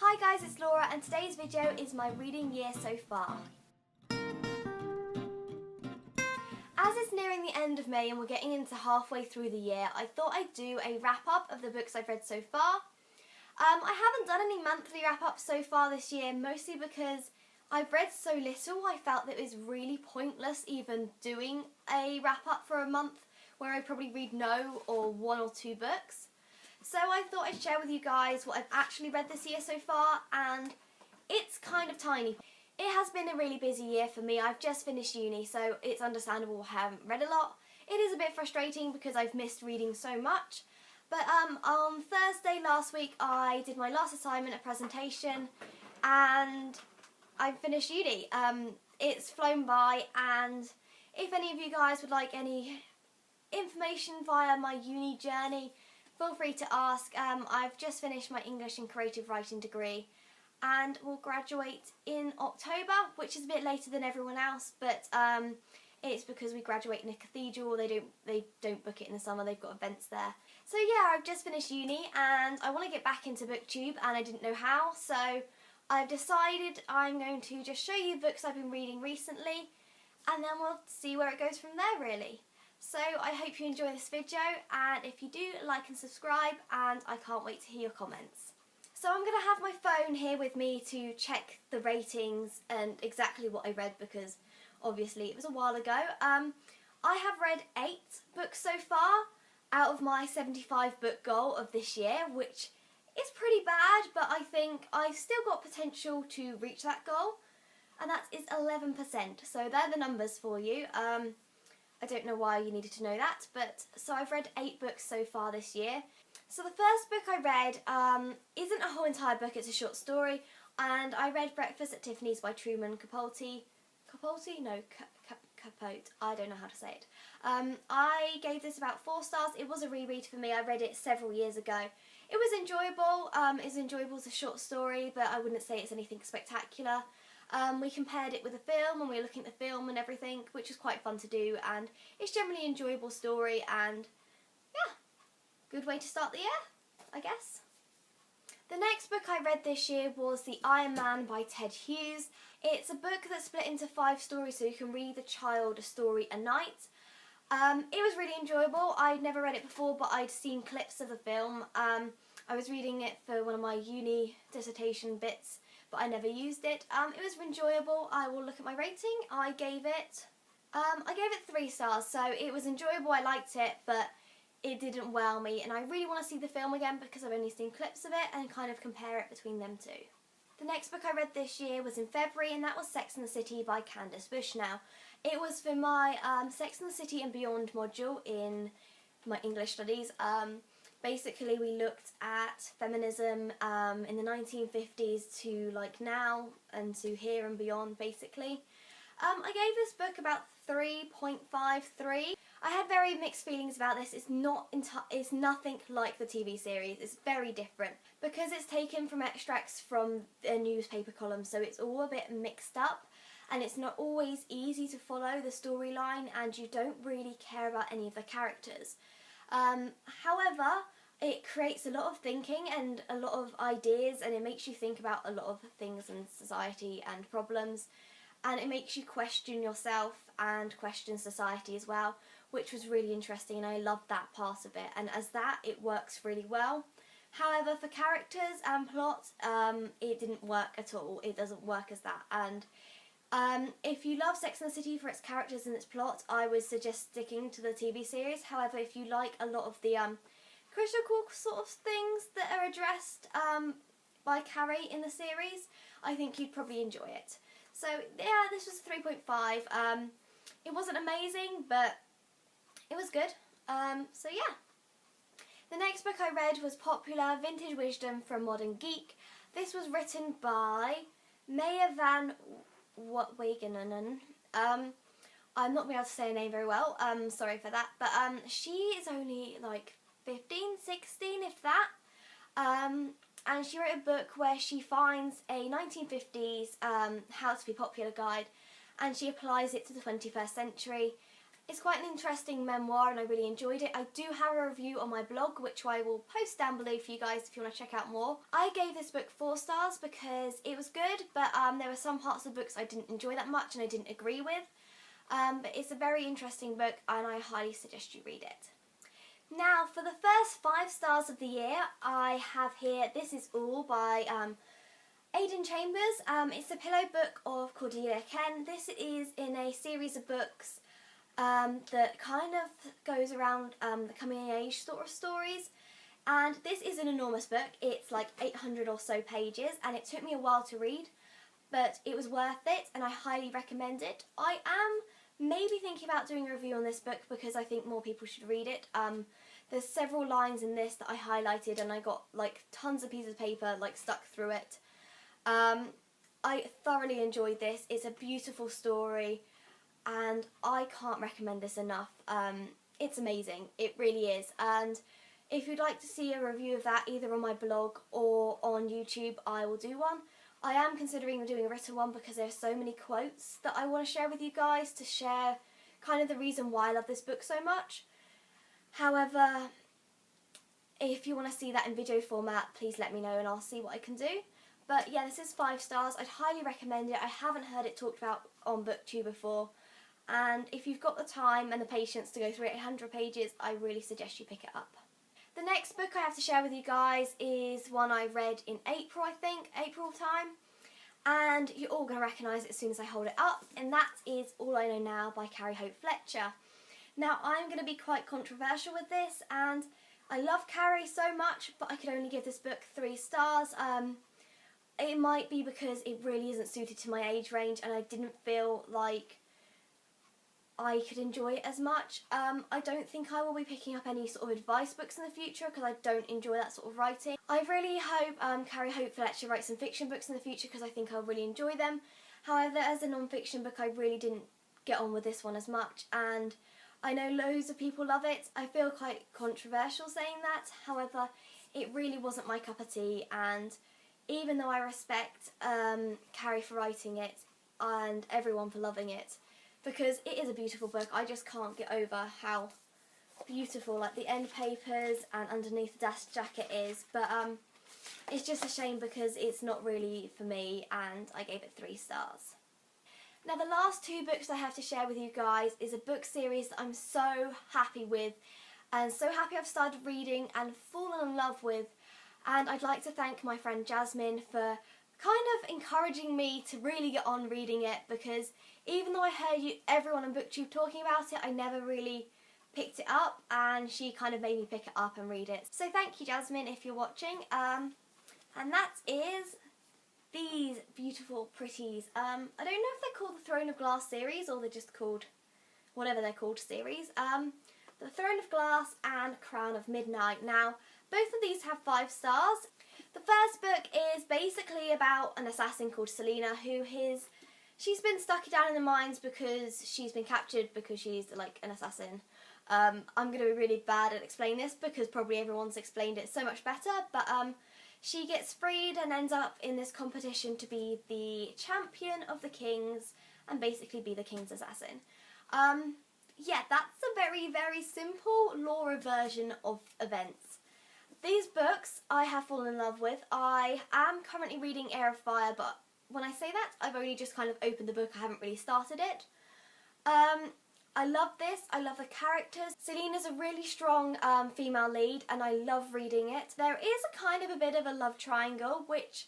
Hi guys, it's Laura and today's video is my reading year so far. As it's nearing the end of May and we're getting into halfway through the year, I thought I'd do a wrap up of the books I've read so far. I haven't done any monthly wrap ups so far this year, mostly because I've read so little. I felt that it was really pointless even doing a wrap up for a month where I probably read no or one or two books. So I thought I'd share with you guys what I've actually read this year so far, and it's kind of tiny. It has been a really busy year for me. I've just finished uni, so it's understandable I haven't read a lot. It is a bit frustrating because I've missed reading so much. But on Thursday last week I did my last assignment, a presentation, and I finished uni. It's flown by, and if any of you guys would like any information via my uni journey, feel free to ask. I've just finished my English and Creative Writing degree and will graduate in October, which is a bit later than everyone else, but it's because we graduate in a cathedral. They don't book it in the summer, they've got events there. So yeah, I've just finished uni and I want to get back into BookTube and I didn't know how, so I've decided I'm going to just show you books I've been reading recently and then we'll see where it goes from there really. So I hope you enjoy this video, and if you do, like and subscribe, and I can't wait to hear your comments. So I'm going to have my phone here with me to check the ratings and exactly what I read, because obviously it was a while ago. I have read 8 books so far out of my 75 book goal of this year, which is pretty bad, but I think I've still got potential to reach that goal, and that is 11%. So they're the numbers for you. I don't know why you needed to know that, but so I've read 8 books so far this year. So the first book I read isn't a whole entire book, it's a short story, and I read Breakfast at Tiffany's by Truman Capote. Capote? No, Capote. I don't know how to say it. I gave this about 4 stars. It was a reread for me. I read it several years ago. It was enjoyable. It was enjoyable as a short story, but I wouldn't say it's anything spectacular. We compared it with a film and we were looking at the film and everything, which was quite fun to do, and it's generally an enjoyable story, and yeah, good way to start the year, I guess. The next book I read this year was The Iron Man by Ted Hughes. It's a book that's split into 5 stories, so you can read a child a story a night. It was really enjoyable. I'd never read it before, but I'd seen clips of the film. I was reading it for one of my uni dissertation bits, but I never used it. It was enjoyable. I will look at my rating. I gave it 3 stars, so it was enjoyable. I liked it, but it didn't wow me, and I really want to see the film again because I've only seen clips of it and kind of compare it between them two. The next book I read this year was in February, and that was Sex and the City by Candice Bushnell. It was for my Sex and the City and Beyond module in my English studies. Basically, we looked at feminism in the 1950s to like now and to here and beyond, basically. I gave this book about 3.53. I had very mixed feelings about this. It's nothing like the TV series. It's very different because it's taken from extracts from a newspaper column, so it's all a bit mixed up and it's not always easy to follow the storyline, and you don't really care about any of the characters. However, it creates a lot of thinking and a lot of ideas, and it makes you think about a lot of things in society and problems, and it makes you question yourself and question society as well, which was really interesting, and I loved that part of it, and as that it works really well. However, for characters and plot, it didn't work at all. It doesn't work as that, and if you love Sex and the City for its characters and its plot, I would suggest sticking to the TV series. However, if you like a lot of the critical sort of things that are addressed by Carrie in the series, I think you'd probably enjoy it. So yeah, this was 3.5. It wasn't amazing, but it was good. So yeah. The next book I read was Popular Vintage Wisdom from Modern Geek. This was written by Maya Van Wagenen. I'm not being able to say her name very well, sorry for that, but she is only like 15, 16 if that, and she wrote a book where she finds a 1950s how to be popular guide, and she applies it to the 21st century. It's quite an interesting memoir and I really enjoyed it. I do have a review on my blog which I will post down below for you guys if you want to check out more. I gave this book 4 stars because it was good, but there were some parts of the books I didn't enjoy that much and I didn't agree with. But it's a very interesting book and I highly suggest you read it. Now for the first 5 stars of the year, I have here This Is All by Aidan Chambers. It's a pillow book of Cordelia Ken. This is in a series of books that kind of goes around the coming of age sort of stories. And this is an enormous book. It's like 800 or so pages and it took me a while to read, but it was worth it and I highly recommend it. I am maybe thinking about doing a review on this book because I think more people should read it. There's several lines in this that I highlighted and I got like tons of pieces of paper like stuck through it. I thoroughly enjoyed this. It's a beautiful story and I can't recommend this enough. It's amazing, it really is. And if you'd like to see a review of that either on my blog or on YouTube, I will do one. I am considering doing a written one because there's so many quotes that I want to share with you guys to share kind of the reason why I love this book so much. However, if you want to see that in video format, please let me know and I'll see what I can do. But yeah, this is 5 stars. I'd highly recommend it. I haven't heard it talked about on BookTube before. And if you've got the time and the patience to go through 800 pages, I really suggest you pick it up. The next book I have to share with you guys is one I read in April, I think, April time. And you're all going to recognise it as soon as I hold it up. And that is All I Know Now by Carrie Hope Fletcher. Now, I'm going to be quite controversial with this, and I love Carrie so much, but I could only give this book 3 stars. It might be because it really isn't suited to my age range, and I didn't feel like I could enjoy it as much. I don't think I will be picking up any sort of advice books in the future because I don't enjoy that sort of writing. I really hope Carrie Hope Fletcher writes some fiction books in the future because I think I'll really enjoy them. However, as a non-fiction book, I really didn't get on with this one as much, and I know loads of people love it. I feel quite controversial saying that. However, it really wasn't my cup of tea, and even though I respect Carrie for writing it and everyone for loving it, because it is a beautiful book, I just can't get over how beautiful like the end papers and underneath the dust jacket is. But it's just a shame because it's not really for me, and I gave it 3 stars. Now the last 2 books I have to share with you guys is a book series that I'm so happy with and so happy I've started reading and fallen in love with, and I'd like to thank my friend Jasmine for kind of encouraging me to really get on reading it, because even though I heard everyone on BookTube talking about it, I never really picked it up, and she kind of made me pick it up and read it. So thank you, Jasmine, if you're watching. And that is these beautiful pretties. I don't know if they're called the Throne of Glass series or they're just called whatever they're called series. The Throne of Glass and Crown of Midnight. Now, both of these have 5 stars. The first book is basically about an assassin called Selena she's been stuck down in the mines because she's been captured because she's like an assassin. I'm going to be really bad at explaining this because probably everyone's explained it so much better, but she gets freed and ends up in this competition to be the champion of the kings and basically be the king's assassin. Yeah, that's a very, very simple Laura version of events. These books I have fallen in love with. I am currently reading Heir of Fire, but when I say that, I've only just kind of opened the book, I haven't really started it. I love this, I love the characters. Selena's a really strong female lead and I love reading it. There is a kind of a bit of a love triangle, which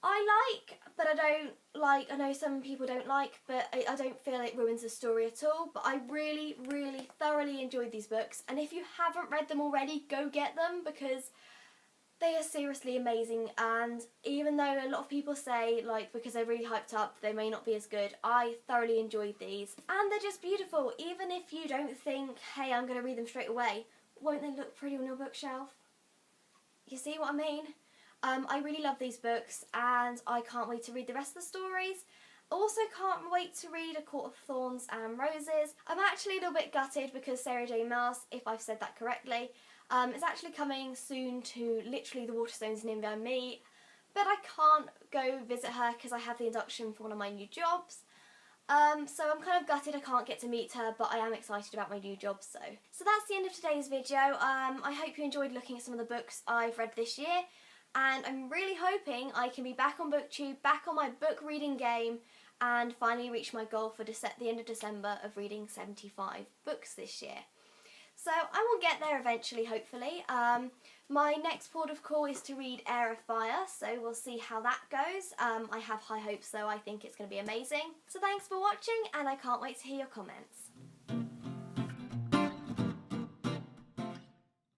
I like, but I don't like. I know some people don't like, but I don't feel it ruins the story at all. But I really, really thoroughly enjoyed these books, and if you haven't read them already, go get them because they are seriously amazing. And even though a lot of people say, like, because they're really hyped up, they may not be as good, I thoroughly enjoyed these. And they're just beautiful. Even if you don't think, hey, I'm going to read them straight away, won't they look pretty on your bookshelf? You see what I mean? I really love these books and I can't wait to read the rest of the stories. Also can't wait to read A Court of Thorns and Roses. I'm actually a little bit gutted because Sarah J Maas, if I've said that correctly, is actually coming soon to literally the Waterstones in Invermere, but I can't go visit her because I have the induction for one of my new jobs. So I'm kind of gutted I can't get to meet her, but I am excited about my new job, so. So that's the end of today's video. I hope you enjoyed looking at some of the books I've read this year, and I'm really hoping I can be back on BookTube, back on my book reading game, and finally reach my goal for the end of December of reading 75 books this year. So I will get there eventually, hopefully. My next port of call is to read Heir of Fire, so we'll see how that goes. I have high hopes though, I think it's going to be amazing. So thanks for watching, and I can't wait to hear your comments.